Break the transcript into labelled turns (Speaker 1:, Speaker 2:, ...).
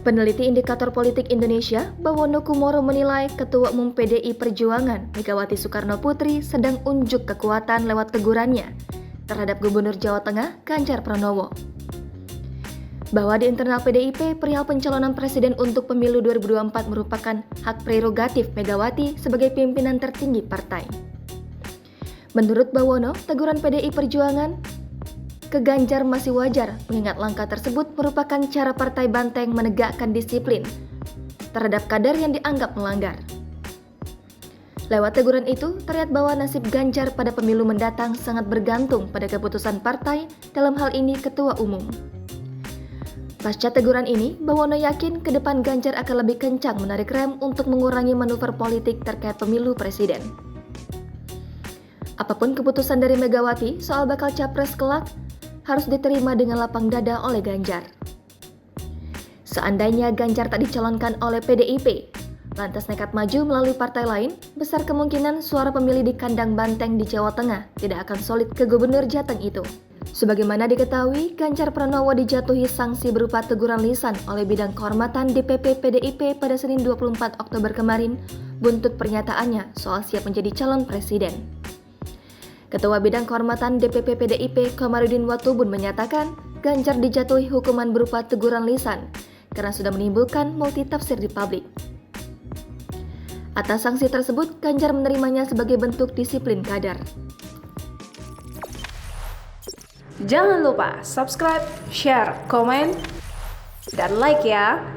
Speaker 1: Peneliti Indikator Politik Indonesia, Bawono Kumoro menilai Ketua Umum PDI Perjuangan, Megawati Soekarno Putri sedang unjuk kekuatan lewat tegurannya terhadap Gubernur Jawa Tengah, Ganjar Pranowo. Bahwa di internal PDIP, perihal pencalonan presiden untuk pemilu 2024 merupakan hak prerogatif Megawati sebagai pimpinan tertinggi partai. Menurut Bawono, teguran PDI Perjuangan ke Ganjar masih wajar, mengingat langkah tersebut merupakan cara Partai Banteng menegakkan disiplin terhadap kader yang dianggap melanggar. Lewat teguran itu, terlihat bahwa nasib Ganjar pada pemilu mendatang sangat bergantung pada keputusan partai, dalam hal ini Ketua Umum. Pasca teguran ini, Bawono yakin ke depan Ganjar akan lebih kencang menarik rem untuk mengurangi manuver politik terkait pemilu presiden. Apapun keputusan dari Megawati soal bakal capres kelak, harus diterima dengan lapang dada oleh Ganjar. Seandainya Ganjar tak dicalonkan oleh PDIP, lantas nekat maju melalui partai lain, besar kemungkinan suara pemilih di kandang Banteng di Jawa Tengah tidak akan solid ke Gubernur Jateng itu. Sebagaimana diketahui, Ganjar Pranowo dijatuhi sanksi berupa teguran lisan oleh Bidang Kehormatan DPP PDIP pada Senin 24 Oktober kemarin, buntut pernyataannya soal siap menjadi calon presiden. Ketua Bidang Kehormatan DPP PDIP Komarudin Watubun menyatakan Ganjar dijatuhi hukuman berupa teguran lisan karena sudah menimbulkan multitafsir di publik. Atas sanksi tersebut, Ganjar menerimanya sebagai bentuk disiplin kader.
Speaker 2: Jangan lupa subscribe, share, komen, dan like ya!